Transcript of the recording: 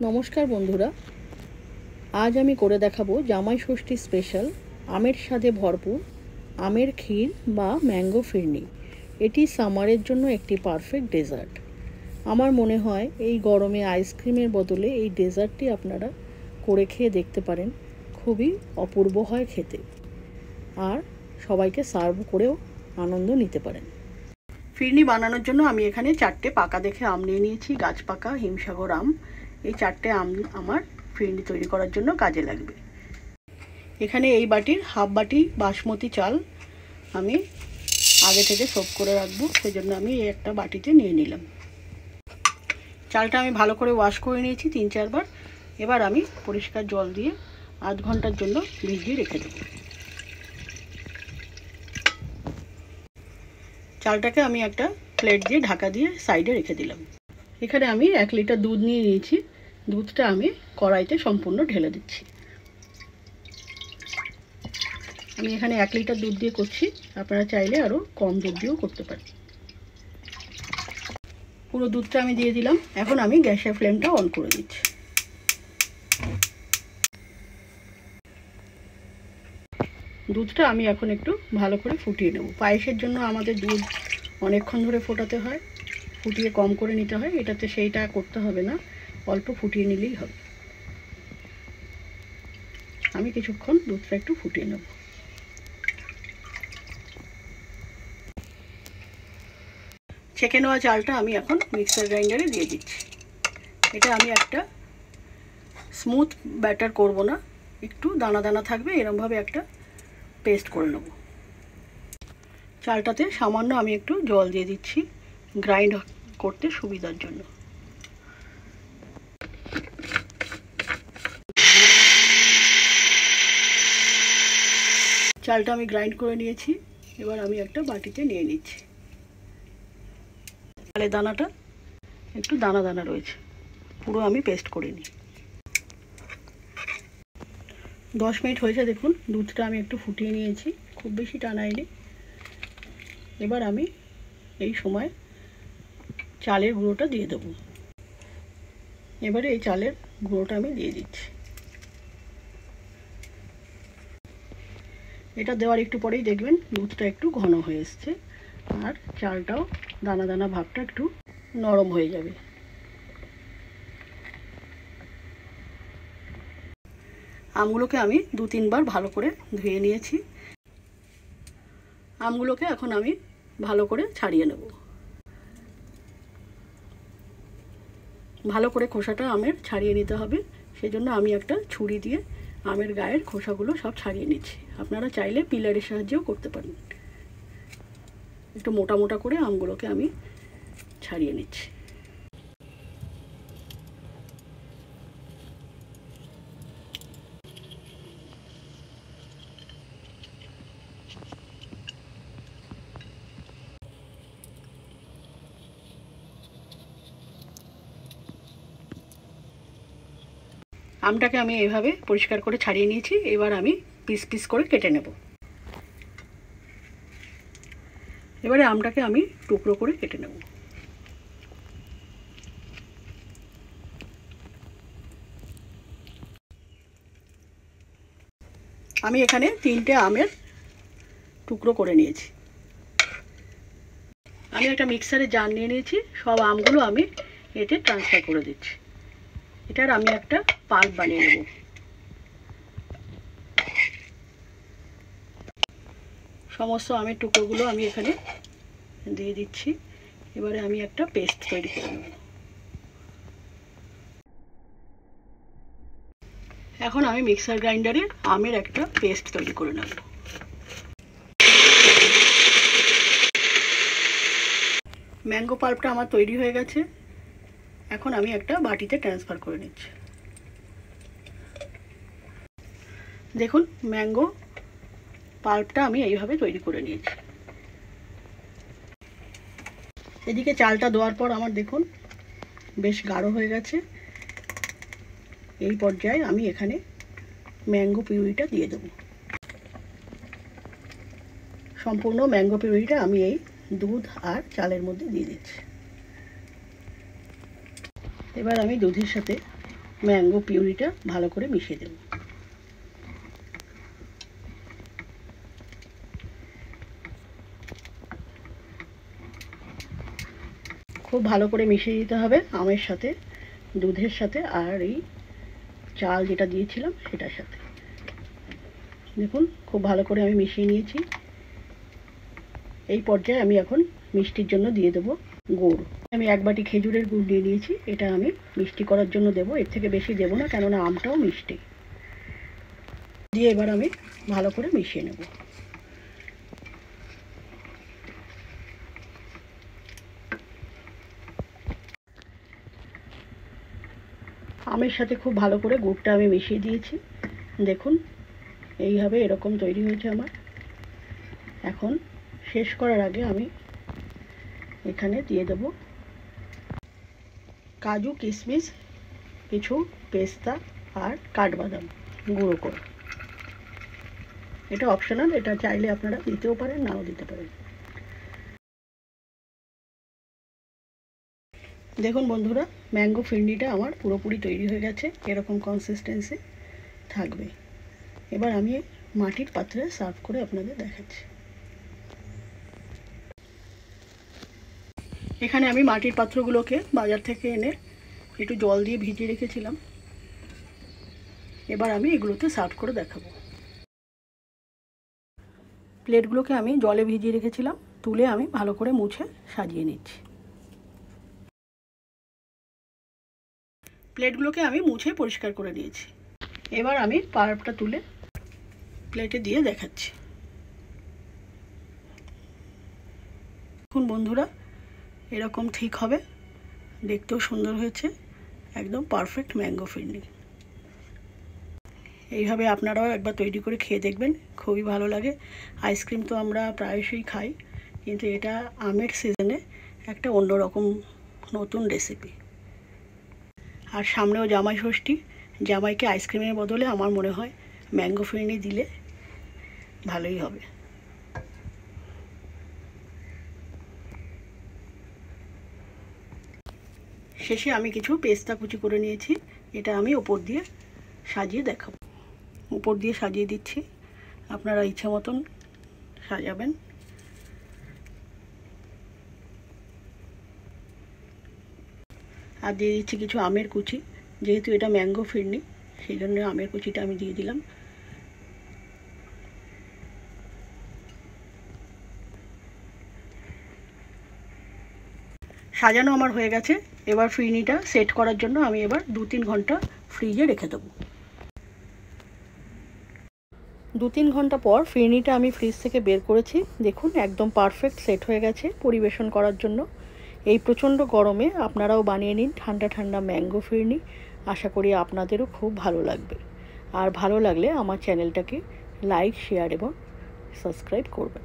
নমস্কার বন্ধুরা, আজ আমি করে দেখাবো জামাই ষষ্ঠী স্পেশাল আমের স্বাদে ভরপুর আমের ক্ষীর বা ম্যাঙ্গো ফিরনি। এটি সামারের জন্য একটি পারফেক্ট ডেজার্ট। আমার মনে হয় এই গরমে আইসক্রিমের বদলে এই ডেজার্টটি আপনারা করে খেয়ে দেখতে পারেন। খুবই অপূর্ব হয় খেতে, আর সবাইকে সার্ভ করেও আনন্দ নিতে পারেন। ফিরনি বানানোর জন্য আমি এখানে 4টে পাকা দেখে আম নিয়ে নিয়েছি, গাছ পাকা হিমসাগর আম। এই 4টে আম আমার ফিরনি তৈরি করার জন্য কাজে লাগবে। এখানে এই বাটির হাফ বাটি বাসমতি চাল আমি আগে থেকে সোক করে রাখবো, সেজন্য আমি এই একটা বাটিতে নিয়ে নিলাম। চালটা আমি ভালো করে ওয়াশ করে নিয়েছি 3-4 বার। এবার আমি পরিষ্কার জল দিয়ে আধ ঘন্টার জন্য ভিজিয়ে রেখে দেবো। চালটাকে আমি একটা প্লেট দিয়ে ঢাকা দিয়ে সাইডে রেখে দিলাম। এখানে আমি 1 লিটার দুধ নিয়ে নিয়েছি। দুধটা আমি কড়াইতে সম্পূর্ণ ঢেলে দিচ্ছি। আমি এখানে 1 লিটার দুধ দিয়ে করছি, আপনারা চাইলে আরও কম দুধ দিয়েও করতে পারেন। পুরো দুধটা আমি দিয়ে দিলাম। এখন আমি গ্যাসের ফ্লেমটা অন করে দিচ্ছি। দুধটা আমি এখন একটু ভালো করে ফুটিয়ে নেব। পায়েসের জন্য আমাদের দুধ অনেকক্ষণ ধরে ফোটাতে হয়, ফুটিয়ে কম করে নিতে হয়। এটাতে সেইটা করতে হবে না, অল্প ফুটিয়ে নিলেই হবে। আমি কিছুক্ষণ দুধটা একটু ফুটিয়ে নেব। ছেঁকে নেওয়া চালটা আমি এখন মিক্সার গ্রাইন্ডারে দিয়ে দিচ্ছি। এটা আমি একটা স্মুথ ব্যাটার করব না, একটু দানা দানা থাকবে, এরকমভাবে একটা পেস্ট করে নেব। চালটাতে সামান্য আমি একটু জল দিয়ে দিচ্ছি গ্রাইন্ড করতে সুবিধার জন্য। চালটা আমি গ্রাইন্ড করে নিয়েছি। এবার আমি একটা বাটিতে নিয়ে নিচ্ছি। চালের দানাটা একটু দানা দানা রয়েছে, পুরো আমি পেস্ট করে নিই। 10 মিনিট হয়েছে, দেখুন দুধটা আমি একটু ফুটিয়ে নিয়েছি, খুব বেশি টানাইনি। এবার আমি এই সময় চালের গুঁড়োটা দিয়ে দেবো। এবারে এই চালের গুঁড়োটা আমি দিয়ে দিচ্ছি। এটা দেওয়ার একটু পরেই দেখবেন দুধটা একটু ঘন হয়ে এসছে, আর চালটাও দানা দানা ভাবটা একটু নরম হয়ে যাবে। আমগুলোকে আমি 2-3 বার ভালো করে ধুয়ে নিয়েছি। আমগুলোকে এখন আমি ভালো করে ছাড়িয়ে নেব। ভালো করে খোসাটা আমের ছাড়িয়ে নিতে হবে, সেজন্য আমি একটা ছুরি দিয়ে আমের গায়ের খোসাগুলো সব ছাড়িয়ে নিচ্ছি। আপনারা চাইলে পিলারের সাহায্যেও করতে পারেন। একটু মোটা মোটা করে আমগুলোকে আমি ছাড়িয়ে নিচ্ছি। আমটাকে আমি এইভাবে পরিষ্কার করে ছাড়িয়ে নিয়েছি। এবার আমি পিস পিস করে কেটে নেব। এবারে আমটাকে আমি টুকরো করে কেটে নেব। আমি এখানে 3টে আমের টুকরো করে নিয়েছি। আমি একটা মিক্সারে জার নিয়ে নিয়েছি, সব আমগুলো আমি এতে ট্রান্সফার করে দিচ্ছি। এটার আমি একটা পাল্প বানিয়ে নেব। সমস্ত আমের টুকরোগুলো আমি এখানে দিয়ে দিচ্ছি। এবারে আমি একটা পেস্ট তৈরি করে নেব। এখন আমি মিক্সার গ্রাইন্ডারে আমের একটা পেস্ট তৈরি করে নেব। ম্যাঙ্গো পাল্পটা আমার তৈরি হয়ে গেছে। এখন আমি একটা বাটিতে ট্রান্সফার করে নিচ্ছি। দেখুন ম্যাঙ্গো পাল্পটা আমি এইভাবে তৈরি করে নিয়েছি। এদিকে চালটা দেওয়ার পর আমার দেখুন বেশ গাঢ় হয়ে গেছে। এই পর্যায়ে আমি এখানে ম্যাঙ্গো পিউরিটা দিয়ে দেব। সম্পূর্ণ ম্যাঙ্গো পিউরিটা আমি এই দুধ আর চালের মধ্যে দিয়ে দিচ্ছি। এবার আমি দুধের সাথে ম্যাঙ্গো পিউরিটা ভালো করে মিশিয়ে দেব। খুব ভালো করে মিশিয়ে দিতে হবে আমের সাথে, দুধের সাথে, আর এই চাল যেটা দিয়েছিলাম সেটার সাথে। দেখুন খুব ভালো করে আমি মিশিয়ে নিয়েছি। এই পর্যায়ে আমি এখন মিষ্টির জন্য দিয়ে দেবো গুড়। আমি 1 বাটি খেজুরের গুড় দিয়ে দিয়েছি। এটা আমি মিষ্টি করার জন্য দেবো, এর থেকে বেশি দেবো না, কেননা আমটাও মিষ্টি। দিয়ে এবার আমি ভালো করে মিশিয়ে নেব। আমের সাথে খুব ভালো করে গুড়টা আমি মিশিয়ে দিয়েছি। দেখুন এইভাবে এরকম তৈরি হয়েছে আমার। এখন শেষ করার আগে আমি এখানে দিয়ে দেব কাজু, কিশমিশ, কিছু পেস্তা আর কাঠবাদাম গুঁড়ো করে। এটা অপশনাল, এটা চাইলে আপনারা দিতেও পারেন, নাও দিতে পারেন। দেখুন বন্ধুরা, ম্যাঙ্গো ফিরনিটা আমার পুরোপুরি তৈরি হয়ে গেছে। এরকম কনসিস্টেন্সি থাকবে। এবার আমি মাটির পাত্রে সার্ভ করে আপনাদের দেখাচ্ছি। এখানে আমি মাটির পাত্রগুলোকে বাজার থেকে এনে একটু জল দিয়ে ভিজিয়ে রেখেছিলাম। এবার আমি এগুলোতে সার্ভ করে দেখাবো। প্লেটগুলোকে আমি জলে ভিজিয়ে রেখেছিলাম, তুলে আমি ভালো করে মুছে সাজিয়ে নিচ্ছি। প্লেটগুলোকে আমি মুছে পরিষ্কার করে নিয়েছি। এবার আমি পার্পটা তুলে প্লেটে দিয়ে দেখাচ্ছি। দেখুন বন্ধুরা, এরকম ঠিক হবে, দেখতেও সুন্দর হয়েছে, একদম পারফেক্ট ম্যাঙ্গো ফিরনি। এইভাবে আপনারাও একবার তৈরি করে খেয়ে দেখবেন, খুবই ভালো লাগে। আইসক্রিম তো আমরা প্রায়শই খাই, কিন্তু এটা আমের সিজনে একটা অন্যরকম নতুন রেসিপি। আর সামনেও জামাই ষষ্ঠী, জামাইকে আইসক্রিমের বদলে আমার মনে হয় ম্যাঙ্গো ফিরনি দিলে ভালোই হবে। শেষে আমি কিছু পেস্তা কুচি করে নিয়েছি, এটা আমি ওপর দিয়ে সাজিয়ে দেখাবো। উপর দিয়ে সাজিয়ে দিচ্ছি, আপনারা ইচ্ছা মতন সাজাবেন। আর দিয়ে দিচ্ছি কিছু আমের কুচি, যেহেতু এটা ম্যাঙ্গো ফিরনি সেই জন্য আমের কুচিটা আমি দিয়ে দিলাম। সাজানো আমার হয়ে গেছে। এবার ফিরনিটা সেট করার জন্য আমি এবার 2-3 ঘন্টা ফ্রিজে রেখে দেবো। 2-3 ঘন্টা পর ফিরনিটা আমি ফ্রিজ থেকে বের করেছি। দেখুন একদম পারফেক্ট সেট হয়ে গেছে পরিবেশন করার জন্য। এই প্রচণ্ড গরমে আপনারাও বানিয়ে নিন ঠান্ডা ঠান্ডা ম্যাঙ্গো ফিরনি। আশা করি আপনাদেরও খুব ভালো লাগবে। আর ভালো লাগলে আমার চ্যানেলটাকে লাইক, শেয়ার এবং সাবস্ক্রাইব করবেন।